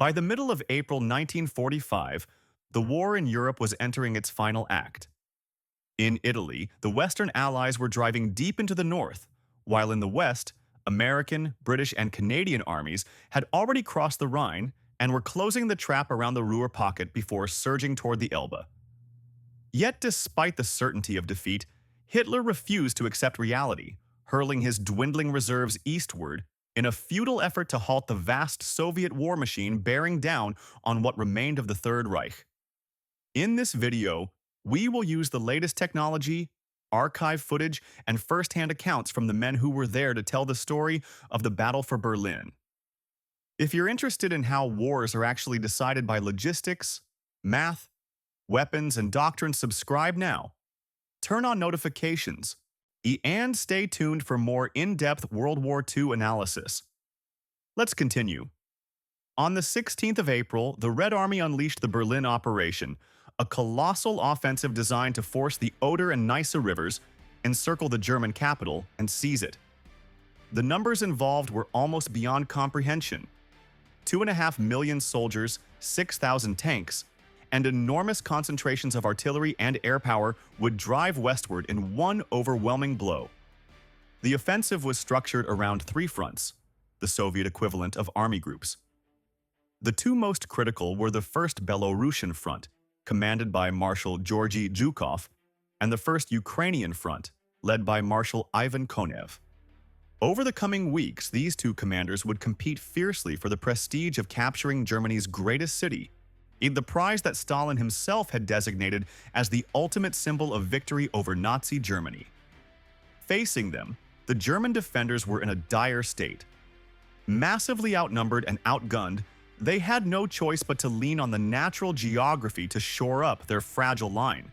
By the middle of April 1945, the war in Europe was entering its final act. In Italy, the Western Allies were driving deep into the north, while in the West, American, British, and Canadian armies had already crossed the Rhine and were closing the trap around the Ruhr pocket before surging toward the Elbe. Yet despite the certainty of defeat, Hitler refused to accept reality, hurling his dwindling reserves eastward in a futile effort to halt the vast Soviet war machine bearing down on what remained of the Third Reich. In this video, we will use the latest technology, archive footage, and first-hand accounts from the men who were there to tell the story of the battle for Berlin. If you're interested in how wars are actually decided by logistics, math, weapons, and doctrine, subscribe now. Turn on notifications, and stay tuned for more in-depth World War II analysis. Let's continue. On the 16th of April, the Red Army unleashed the Berlin Operation, a colossal offensive designed to force the Oder and Neisse rivers, encircle the German capital, and seize it. The numbers involved were almost beyond comprehension. 2.5 million soldiers, 6,000 tanks, and enormous concentrations of artillery and air power would drive westward in one overwhelming blow. The offensive was structured around 3 fronts, the Soviet equivalent of army groups. The two most critical were the 1st Belarusian Front, commanded by Marshal Georgy Zhukov, and the 1st Ukrainian Front, led by Marshal Ivan Konev. Over the coming weeks, these two commanders would compete fiercely for the prestige of capturing Germany's greatest city, the prize that Stalin himself had designated as the ultimate symbol of victory over Nazi Germany. Facing them, the German defenders were in a dire state. Massively outnumbered and outgunned, they had no choice but to lean on the natural geography to shore up their fragile line.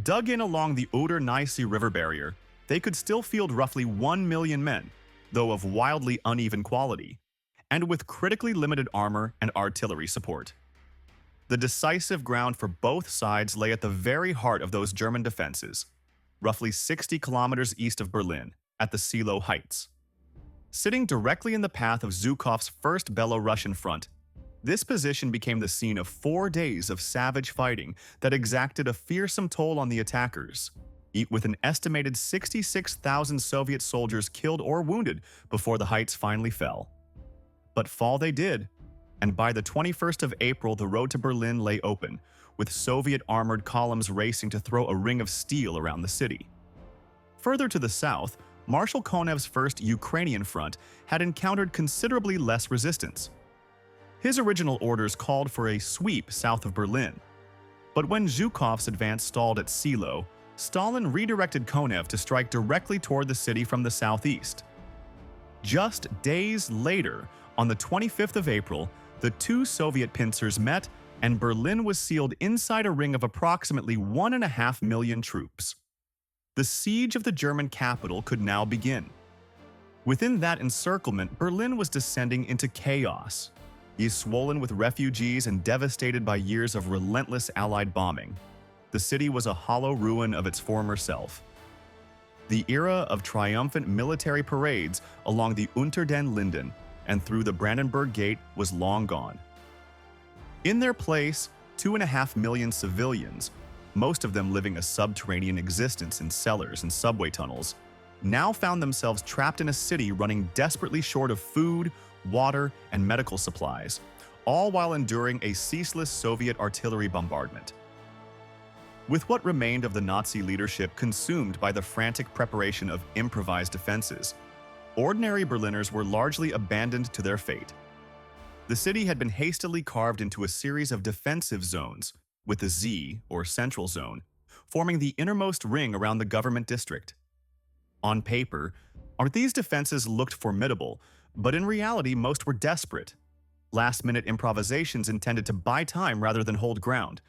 Dug in along the Oder-Neisse river barrier, they could still field roughly 1 million men, though of wildly uneven quality, and with critically limited armor and artillery support. The decisive ground for both sides lay at the very heart of those German defenses, roughly 60 kilometers east of Berlin, at the Seelow Heights. Sitting directly in the path of Zhukov's 1st Belarusian Front, this position became the scene of 4 days of savage fighting that exacted a fearsome toll on the attackers, with an estimated 66,000 Soviet soldiers killed or wounded before the heights finally fell. But fall they did, and by the 21st of April the road to Berlin lay open, with Soviet armored columns racing to throw a ring of steel around the city. Further to the south, Marshal Konev's 1st Ukrainian Front had encountered considerably less resistance. His original orders called for a sweep south of Berlin. But when Zhukov's advance stalled at Seelow, Stalin redirected Konev to strike directly toward the city from the southeast. Just days later, on the 25th of April, the two Soviet pincers met, and Berlin was sealed inside a ring of approximately 1.5 million troops. The siege of the German capital could now begin. Within that encirclement, Berlin was descending into chaos. Swollen with refugees and devastated by years of relentless Allied bombing, the city was a hollow ruin of its former self. The era of triumphant military parades along the Unter den Linden and through the Brandenburg Gate was long gone. In their place, 2.5 million civilians, most of them living a subterranean existence in cellars and subway tunnels, now found themselves trapped in a city running desperately short of food, water, and medical supplies, all while enduring a ceaseless Soviet artillery bombardment. With what remained of the Nazi leadership consumed by the frantic preparation of improvised defenses, ordinary Berliners were largely abandoned to their fate. The city had been hastily carved into a series of defensive zones, with the Z, or Central Zone, forming the innermost ring around the government district. On paper, these defenses looked formidable, but in reality most were desperate. Last-minute improvisations intended to buy time rather than hold ground,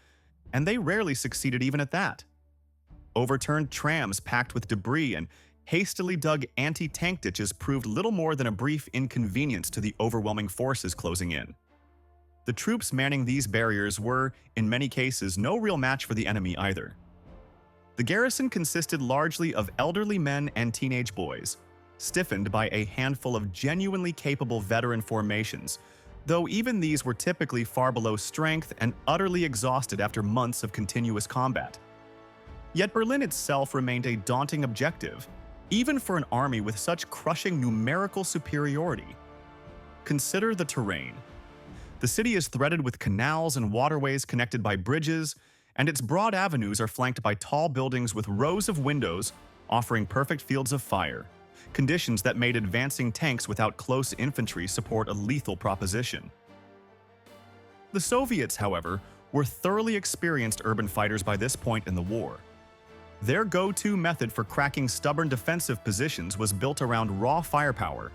and they rarely succeeded even at that. Overturned trams packed with debris and hastily dug anti-tank ditches proved little more than a brief inconvenience to the overwhelming forces closing in. The troops manning these barriers were, in many cases, no real match for the enemy either. The garrison consisted largely of elderly men and teenage boys, stiffened by a handful of genuinely capable veteran formations, though even these were typically far below strength and utterly exhausted after months of continuous combat. Yet Berlin itself remained a daunting objective, even for an army with such crushing numerical superiority. Consider the terrain. The city is threaded with canals and waterways connected by bridges, and its broad avenues are flanked by tall buildings with rows of windows offering perfect fields of fire, conditions that made advancing tanks without close infantry support a lethal proposition. The Soviets, however, were thoroughly experienced urban fighters by this point in the war. Their go-to method for cracking stubborn defensive positions was built around raw firepower.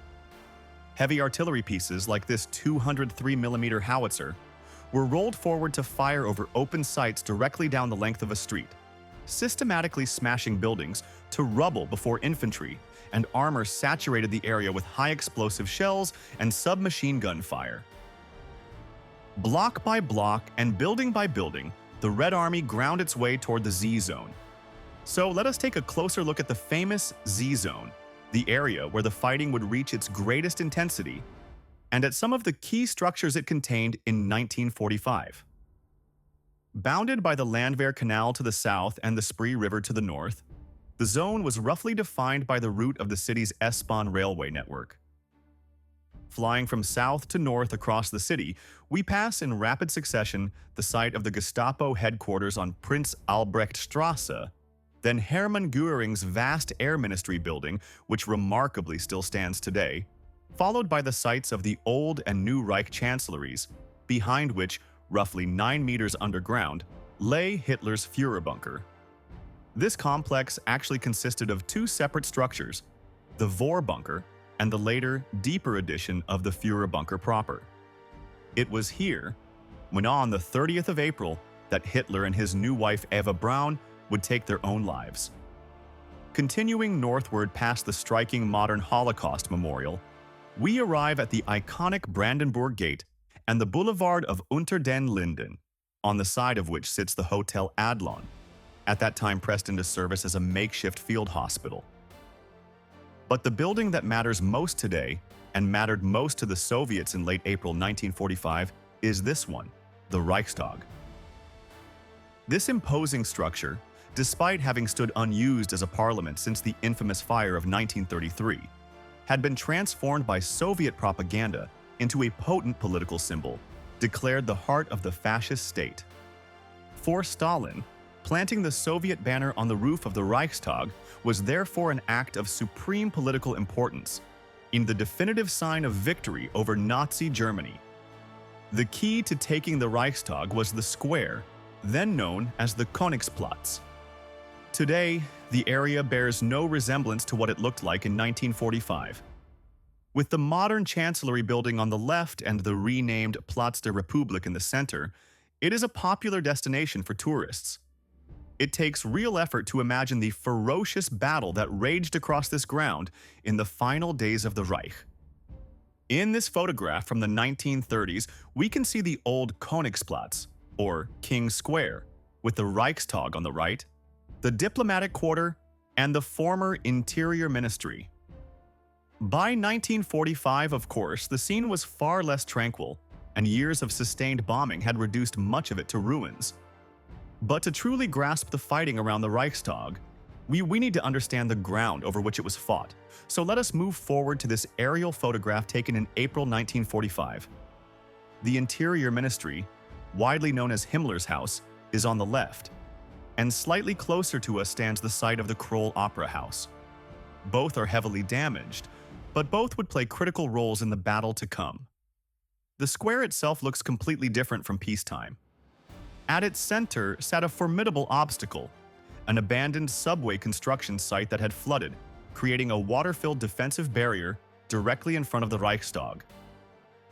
Heavy artillery pieces like this 203mm howitzer were rolled forward to fire over open sights directly down the length of a street, systematically smashing buildings to rubble before infantry and armor saturated the area with high explosive shells and submachine gun fire. Block by block and building by building, the Red Army ground its way toward the Z-Zone. So let us take a closer look at the famous Z-Zone, the area where the fighting would reach its greatest intensity, and at some of the key structures it contained in 1945. Bounded by the Landwehr Canal to the south and the Spree River to the north, the zone was roughly defined by the route of the city's S-Bahn railway network. Flying from south to north across the city, we pass in rapid succession the site of the Gestapo headquarters on Prince Albrecht Strasse, then Hermann Göring's vast Air Ministry building, which remarkably still stands today, followed by the sites of the old and new Reich chancelleries, behind which, roughly 9 meters underground, lay Hitler's Führer bunker. This complex actually consisted of two separate structures, the Vor bunker and the later, deeper edition of the Führer bunker proper. It was here, when on the 30th of April, that Hitler and his new wife Eva Braun would take their own lives. Continuing northward past the striking modern Holocaust Memorial, we arrive at the iconic Brandenburg Gate and the boulevard of Unter den Linden, on the side of which sits the Hotel Adlon, at that time pressed into service as a makeshift field hospital. But the building that matters most today, and mattered most to the Soviets in late April 1945, is this one, the Reichstag. This imposing structure, despite having stood unused as a parliament since the infamous fire of 1933, had been transformed by Soviet propaganda into a potent political symbol, declared the heart of the fascist state. For Stalin, planting the Soviet banner on the roof of the Reichstag was therefore an act of supreme political importance, in the definitive sign of victory over Nazi Germany. The key to taking the Reichstag was the square, then known as the Königsplatz. Today, the area bears no resemblance to what it looked like in 1945. With the modern Chancellery building on the left and the renamed Platz der Republik in the center, it is a popular destination for tourists. It takes real effort to imagine the ferocious battle that raged across this ground in the final days of the Reich. In this photograph from the 1930s, we can see the old Königsplatz, or King's Square, with the Reichstag on the right, the diplomatic quarter, and the former Interior Ministry. By 1945, of course, the scene was far less tranquil, and years of sustained bombing had reduced much of it to ruins. But to truly grasp the fighting around the Reichstag, we need to understand the ground over which it was fought. So let us move forward to this aerial photograph taken in April 1945. The Interior Ministry, widely known as Himmler's house, is on the left, and slightly closer to us stands the site of the Kroll Opera House. Both are heavily damaged, but both would play critical roles in the battle to come. The square itself looks completely different from peacetime. At its center sat a formidable obstacle, an abandoned subway construction site that had flooded, creating a water-filled defensive barrier directly in front of the Reichstag.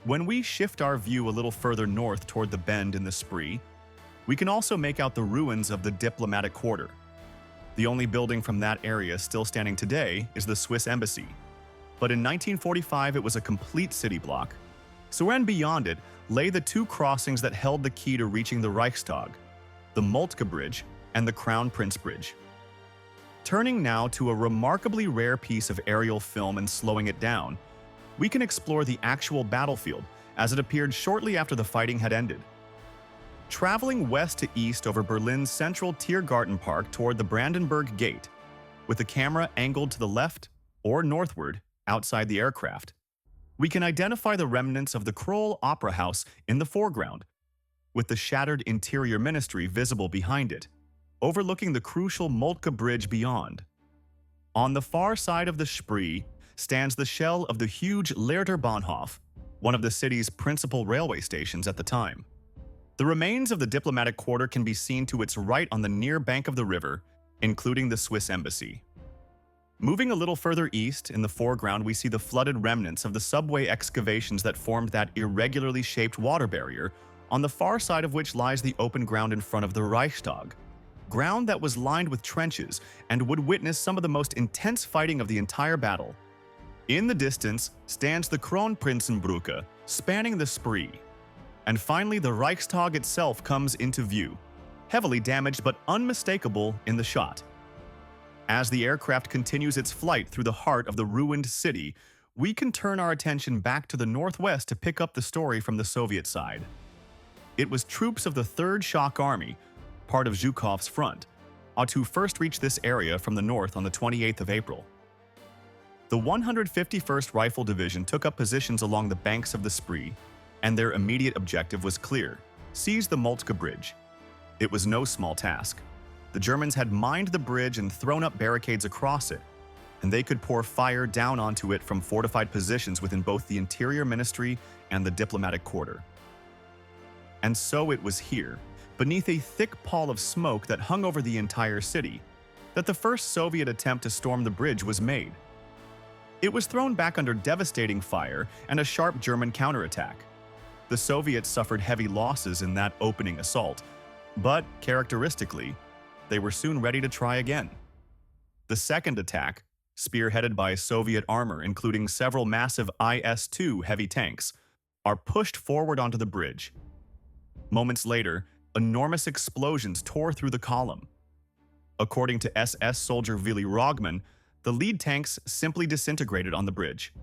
When we shift our view a little further north toward the bend in the Spree, we can also make out the ruins of the diplomatic quarter. The only building from that area still standing today is the Swiss Embassy, but in 1945 it was a complete city block. So and beyond it lay the two crossings that held the key to reaching the Reichstag, the Moltke Bridge and the Crown Prince Bridge. Turning now to a remarkably rare piece of aerial film and slowing it down, we can explore the actual battlefield as it appeared shortly after the fighting had ended. Traveling west to east over Berlin's central Tiergarten Park toward the Brandenburg Gate, with the camera angled to the left or northward outside the aircraft, we can identify the remnants of the Kroll Opera House in the foreground, with the shattered interior ministry visible behind it, overlooking the crucial Moltke Bridge beyond. On the far side of the Spree stands the shell of the huge Lehrter Bahnhof, one of the city's principal railway stations at the time. The remains of the diplomatic quarter can be seen to its right on the near bank of the river, including the Swiss embassy. Moving a little further east, in the foreground we see the flooded remnants of the subway excavations that formed that irregularly shaped water barrier, on the far side of which lies the open ground in front of the Reichstag, ground that was lined with trenches and would witness some of the most intense fighting of the entire battle. In the distance stands the Kronprinzenbrücke, spanning the Spree. And finally, the Reichstag itself comes into view, heavily damaged but unmistakable in the shot. As the aircraft continues its flight through the heart of the ruined city, we can turn our attention back to the northwest to pick up the story from the Soviet side. It was troops of the 3rd Shock Army, part of Zhukov's front, who first reached this area from the north on the 28th of April. The 151st Rifle Division took up positions along the banks of the Spree, and their immediate objective was clear: seize the Moltke Bridge. It was no small task. The Germans had mined the bridge and thrown up barricades across it, and they could pour fire down onto it from fortified positions within both the Interior Ministry and the diplomatic quarter. And so it was here, beneath a thick pall of smoke that hung over the entire city, that the first Soviet attempt to storm the bridge was made. It was thrown back under devastating fire and a sharp German counterattack. The Soviets suffered heavy losses in that opening assault, but characteristically, they were soon ready to try again. The second attack, spearheaded by Soviet armor including several massive IS-2 heavy tanks, are pushed forward onto the bridge. Moments later, enormous explosions tore through the column. According to SS soldier Willy Rogman, the lead tanks simply disintegrated on the bridge.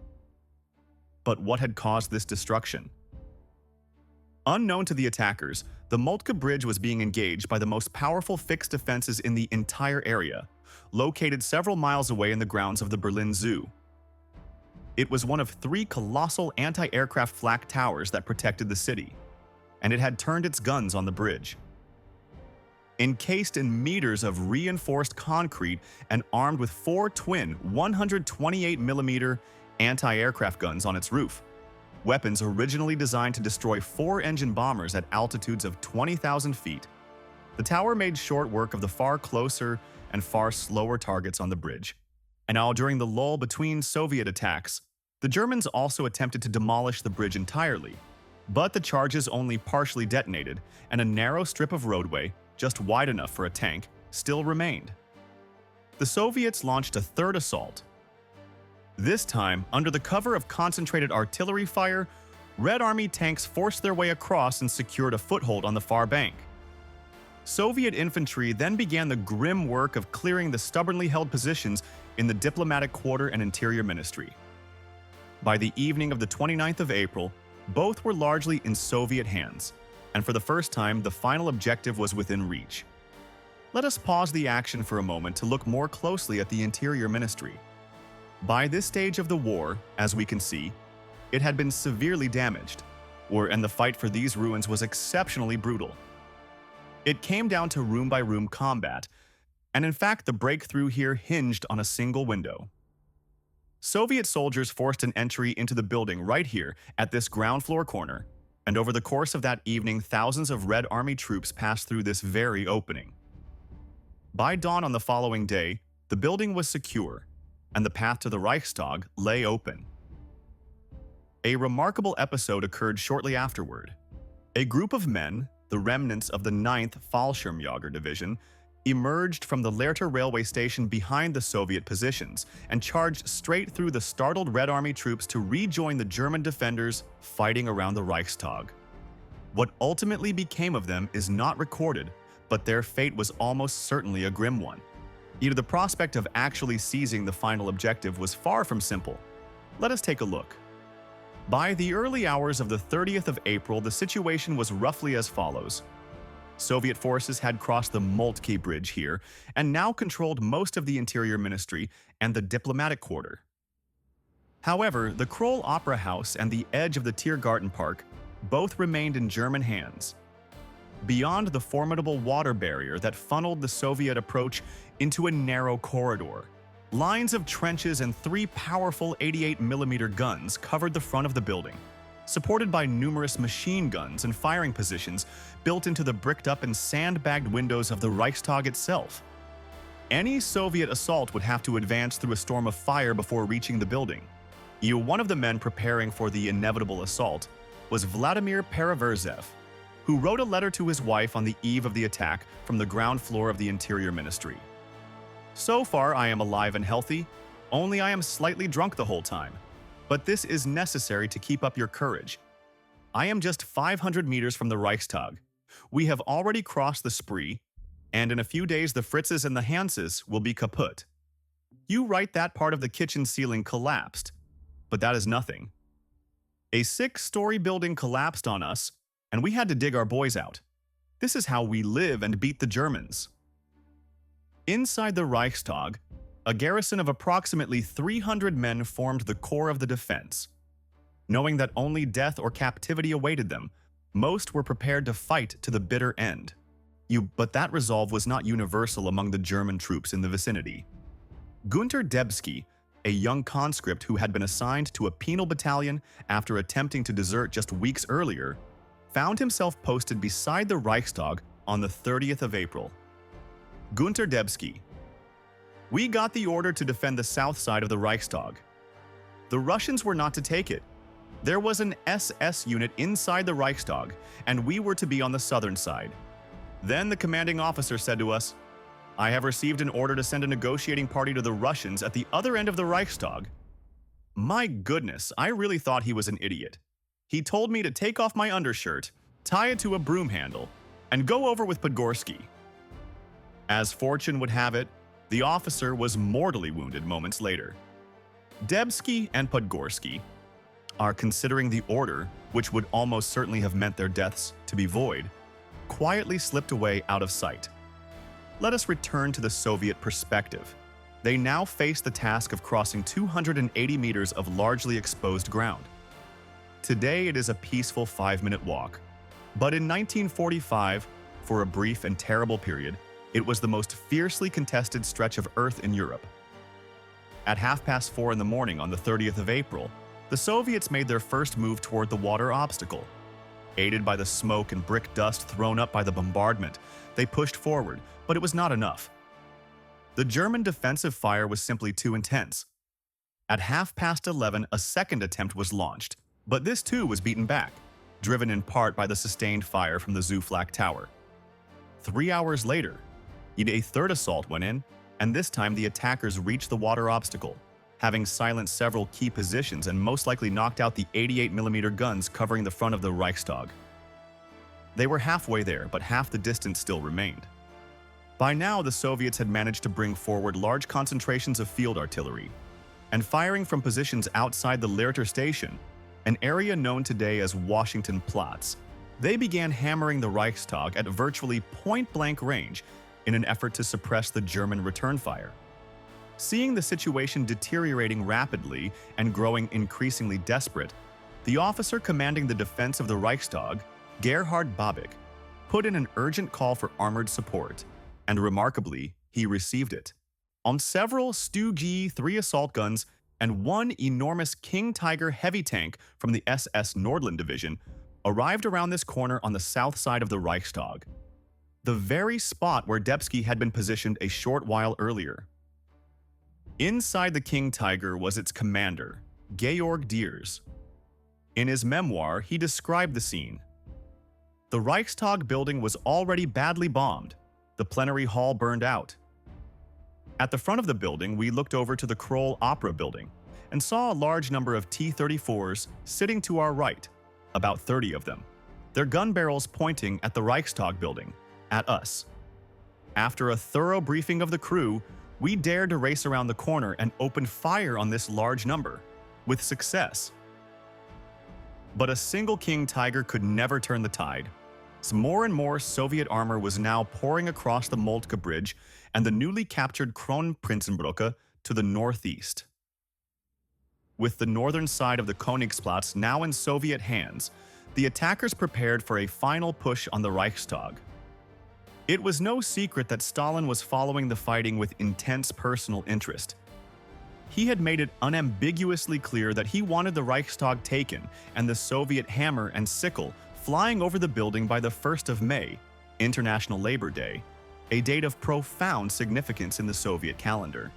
But what had caused this destruction? Unknown to the attackers, the Moltke Bridge was being engaged by the most powerful fixed defenses in the entire area, located several miles away in the grounds of the Berlin Zoo. It was one of 3 colossal anti-aircraft flak towers that protected the city, and it had turned its guns on the bridge. Encased in meters of reinforced concrete and armed with 4 twin 128mm anti-aircraft guns on its roof, weapons originally designed to destroy 4-engine bombers at altitudes of 20,000 feet, the tower made short work of the far closer and far slower targets on the bridge. And now, during the lull between Soviet attacks, the Germans also attempted to demolish the bridge entirely, but the charges only partially detonated, and a narrow strip of roadway, just wide enough for a tank, still remained. The Soviets launched a third assault. This time, under the cover of concentrated artillery fire, Red Army tanks forced their way across and secured a foothold on the far bank. Soviet infantry then began the grim work of clearing the stubbornly held positions in the diplomatic quarter and interior ministry. By the evening of the 29th of April, both were largely in Soviet hands, and for the first time, the final objective was within reach. Let us pause the action for a moment to look more closely at the interior ministry. By this stage of the war, as we can see, it had been severely damaged, and the fight for these ruins was exceptionally brutal. It came down to room-by-room combat, and in fact the breakthrough here hinged on a single window. Soviet soldiers forced an entry into the building right here at this ground floor corner, and over the course of that evening thousands of Red Army troops passed through this very opening. By dawn on the following day, the building was secure, and the path to the Reichstag lay open. A remarkable episode occurred shortly afterward. A group of men, the remnants of the 9th Fallschirmjäger Division, emerged from the Lehrter railway station behind the Soviet positions and charged straight through the startled Red Army troops to rejoin the German defenders fighting around the Reichstag. What ultimately became of them is not recorded, but their fate was almost certainly a grim one. Yet the prospect of actually seizing the final objective was far from simple. Let us take a look. By the early hours of the 30th of April, the situation was roughly as follows. Soviet forces had crossed the Moltke Bridge here and now controlled most of the Interior Ministry and the diplomatic quarter. However, the Kroll Opera House and the edge of the Tiergarten Park both remained in German hands. Beyond the formidable water barrier that funneled the Soviet approach into a narrow corridor, lines of trenches and 3 powerful 88mm guns covered the front of the building, supported by numerous machine guns and firing positions built into the bricked-up and sandbagged windows of the Reichstag itself. Any Soviet assault would have to advance through a storm of fire before reaching the building. One of the men preparing for the inevitable assault was Vladimir Pereverzev, who wrote a letter to his wife on the eve of the attack from the ground floor of the Interior Ministry. "So far I am alive and healthy, only I am slightly drunk the whole time. But this is necessary to keep up your courage. I am just 500 meters from the Reichstag. We have already crossed the Spree, and in a few days the Fritzes and the Hanses will be kaput. You write that part of the kitchen ceiling collapsed, but that is nothing. A 6-story building collapsed on us, and we had to dig our boys out. This is how we live and beat the Germans." Inside the Reichstag, a garrison of approximately 300 men formed the core of the defense. Knowing that only death or captivity awaited them, most were prepared to fight to the bitter end. But that resolve was not universal among the German troops in the vicinity. Gunter Debski, a young conscript who had been assigned to a penal battalion after attempting to desert just weeks earlier, found himself posted beside the Reichstag on the 30th of April. Gunter Debski: "We got the order to defend the south side of the Reichstag. The Russians were not to take it. There was an SS unit inside the Reichstag, and we were to be on the southern side. Then the commanding officer said to us, 'I have received an order to send a negotiating party to the Russians at the other end of the Reichstag.' My goodness, I really thought he was an idiot. He told me to take off my undershirt, tie it to a broom handle, and go over with Podgorski. As fortune would have it, the officer was mortally wounded moments later. Debski and Podgorski are considering the order, which would almost certainly have meant their deaths, to be void, quietly slipped away out of sight. Let us return to the Soviet perspective. They now face the task of crossing 280 meters of largely exposed ground. Today it is a peaceful 5-minute walk, but in 1945, for a brief and terrible period, it was the most fiercely contested stretch of earth in Europe. At 4:30 in the morning on the 30th of April, the Soviets made their first move toward the water obstacle. Aided by the smoke and brick dust thrown up by the bombardment, they pushed forward, but it was not enough. The German defensive fire was simply too intense. At 11:30, a second attempt was launched, but this too was beaten back, driven in part by the sustained fire from the flak tower. 3 hours later, a third assault went in, and this time the attackers reached the water obstacle, having silenced several key positions and most likely knocked out the 88mm guns covering the front of the Reichstag. They were halfway there, but half the distance still remained. By now, the Soviets had managed to bring forward large concentrations of field artillery, and firing from positions outside the Lehrter station, an area known today as Washington Platz, they began hammering the Reichstag at virtually point-blank range in an effort to suppress the German return fire. Seeing the situation deteriorating rapidly and growing increasingly desperate, the officer commanding the defense of the Reichstag, Gerhard Babik, put in an urgent call for armored support, and remarkably, he received it. On several Stu-G-3 assault guns and one enormous King Tiger heavy tank from the SS Nordland Division arrived around this corner on the south side of the Reichstag, the very spot where Debski had been positioned a short while earlier. Inside the King Tiger was its commander, Georg Diers. In his memoir, he described the scene. The Reichstag building was already badly bombed. The plenary hall burned out. At the front of the building, we looked over to the Kroll Opera building and saw a large number of T-34s sitting to our right, about 30 of them, their gun barrels pointing at the Reichstag building, at us. After a thorough briefing of the crew, we dared to race around the corner and open fire on this large number, with success. But a single King Tiger could never turn the tide. So more and more Soviet armor was now pouring across the Moltke Bridge and the newly captured Kronprinzenbrücke to the northeast. With the northern side of the Königsplatz now in Soviet hands, the attackers prepared for a final push on the Reichstag. It was no secret that Stalin was following the fighting with intense personal interest. He had made it unambiguously clear that he wanted the Reichstag taken and the Soviet hammer and sickle flying over the building by the 1st of May, International Labor Day, a date of profound significance in the Soviet calendar.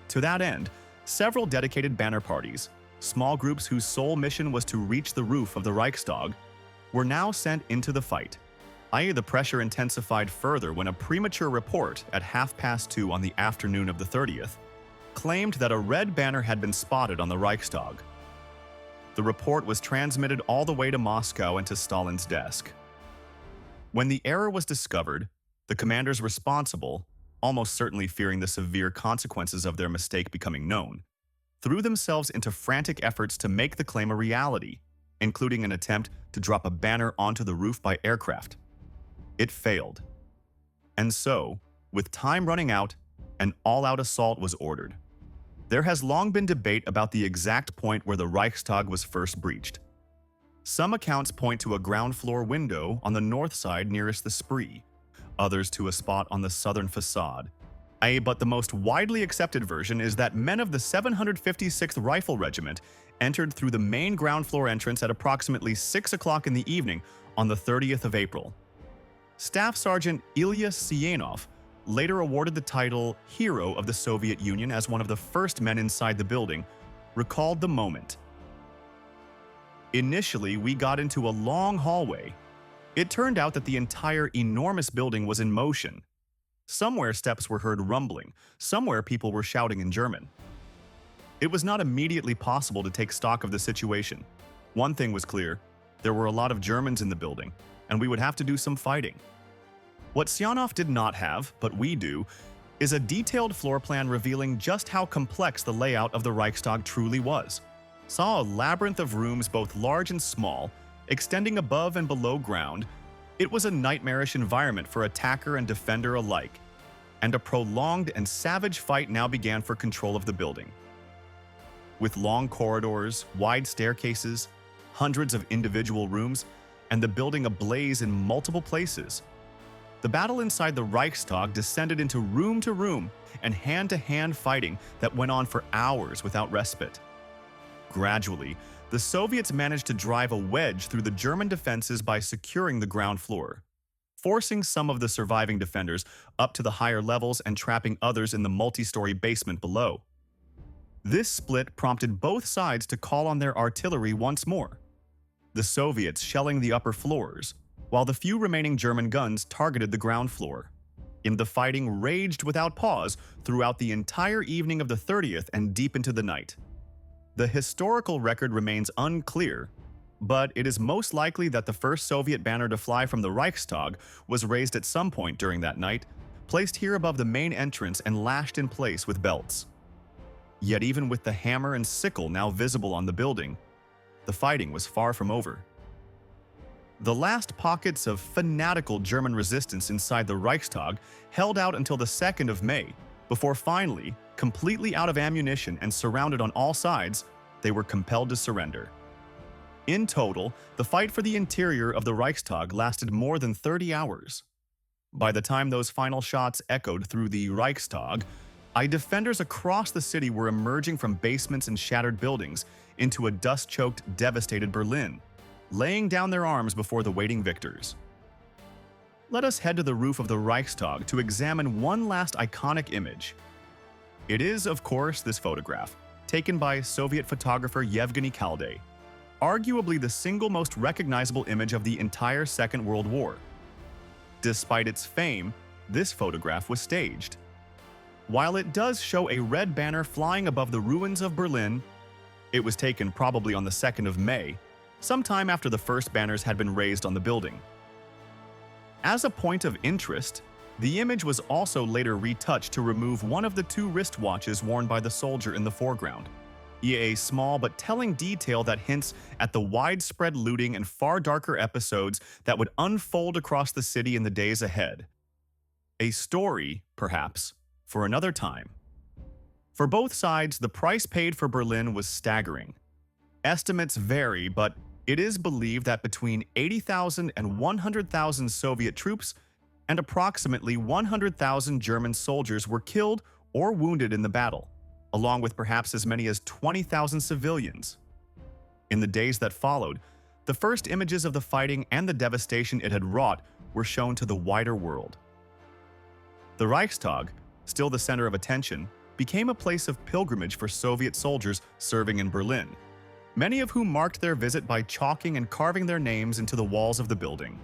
To that end, several dedicated banner parties, small groups whose sole mission was to reach the roof of the Reichstag, were now sent into the fight. The pressure intensified further when a premature report at 2:30 on the afternoon of the 30th claimed that a red banner had been spotted on the Reichstag. The report was transmitted all the way to Moscow and to Stalin's desk. When the error was discovered, the commanders responsible, almost certainly fearing the severe consequences of their mistake becoming known, threw themselves into frantic efforts to make the claim a reality, including an attempt to drop a banner onto the roof by aircraft. It failed. And so, with time running out, an all-out assault was ordered. There has long been debate about the exact point where the Reichstag was first breached. Some accounts point to a ground floor window on the north side nearest the Spree, others to a spot on the southern facade. But the most widely accepted version is that men of the 756th Rifle Regiment entered through the main ground floor entrance at approximately 6 o'clock in the evening on the 30th of April. Staff Sergeant Ilya Sienov later awarded the title Hero of the Soviet Union as one of the first men inside the building, recalled the moment. Initially, we got into a long hallway. It turned out that the entire enormous building was in motion. Somewhere steps were heard rumbling, somewhere people were shouting in German. It was not immediately possible to take stock of the situation. One thing was clear, there were a lot of Germans in the building, and we would have to do some fighting. What Sienov did not have, but we do, is a detailed floor plan revealing just how complex the layout of the Reichstag truly was. Saw a labyrinth of rooms both large and small, extending above and below ground. It was a nightmarish environment for attacker and defender alike, and a prolonged and savage fight now began for control of the building. With long corridors, wide staircases, hundreds of individual rooms, and the building ablaze in multiple places, the battle inside the Reichstag descended into room-to-room and hand-to-hand fighting that went on for hours without respite. Gradually, the Soviets managed to drive a wedge through the German defenses by securing the ground floor, forcing some of the surviving defenders up to the higher levels and trapping others in the multi-story basement below. This split prompted both sides to call on their artillery once more, the Soviets shelling the upper floors, while the few remaining German guns targeted the ground floor. The fighting raged without pause throughout the entire evening of the 30th and deep into the night. The historical record remains unclear, but it is most likely that the first Soviet banner to fly from the Reichstag was raised at some point during that night, placed here above the main entrance and lashed in place with belts. Yet even with the hammer and sickle now visible on the building, the fighting was far from over. The last pockets of fanatical German resistance inside the Reichstag held out until the 2nd of May, before finally, completely out of ammunition and surrounded on all sides, they were compelled to surrender. In total, the fight for the interior of the Reichstag lasted more than 30 hours. By the time those final shots echoed through the Reichstag, defenders across the city were emerging from basements and shattered buildings into a dust-choked, devastated Berlin, laying down their arms before the waiting victors. Let us head to the roof of the Reichstag to examine one last iconic image. It is, of course, this photograph, taken by Soviet photographer Yevgeny Kaldey, arguably the single most recognizable image of the entire Second World War. Despite its fame, this photograph was staged. While it does show a red banner flying above the ruins of Berlin, it was taken probably on the 2nd of May, sometime after the first banners had been raised on the building. As a point of interest, the image was also later retouched to remove one of the two wristwatches worn by the soldier in the foreground. A small but telling detail that hints at the widespread looting and far darker episodes that would unfold across the city in the days ahead. A story, perhaps, for another time. For both sides, the price paid for Berlin was staggering. Estimates vary, but it is believed that between 80,000 and 100,000 Soviet troops and approximately 100,000 German soldiers were killed or wounded in the battle, along with perhaps as many as 20,000 civilians. In the days that followed, the first images of the fighting and the devastation it had wrought were shown to the wider world. The Reichstag, still the center of attention, became a place of pilgrimage for Soviet soldiers serving in Berlin, many of whom marked their visit by chalking and carving their names into the walls of the building.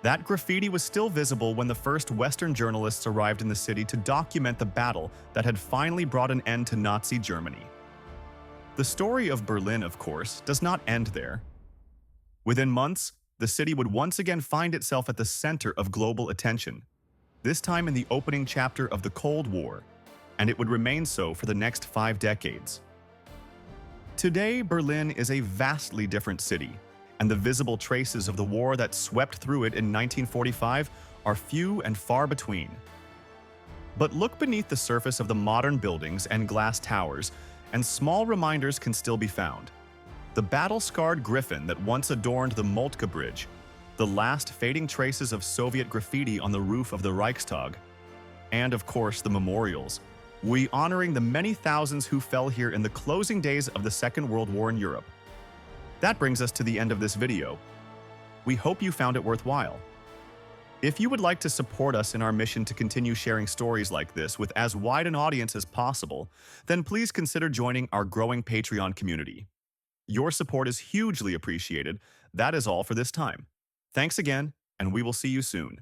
That graffiti was still visible when the first Western journalists arrived in the city to document the battle that had finally brought an end to Nazi Germany. The story of Berlin, of course, does not end there. Within months, the city would once again find itself at the center of global attention, this time in the opening chapter of the Cold War, and it would remain so for the next 5 decades. Today, Berlin is a vastly different city, and the visible traces of the war that swept through it in 1945 are few and far between. But look beneath the surface of the modern buildings and glass towers, and small reminders can still be found. The battle-scarred griffin that once adorned the Moltke Bridge, the last fading traces of Soviet graffiti on the roof of the Reichstag, and of course the memorials, we honoring the many thousands who fell here in the closing days of the Second World War in Europe. That brings us to the end of this video. We hope you found it worthwhile. If you would like to support us in our mission to continue sharing stories like this with as wide an audience as possible, then please consider joining our growing Patreon community. Your support is hugely appreciated. That is all for this time. Thanks again, and we will see you soon.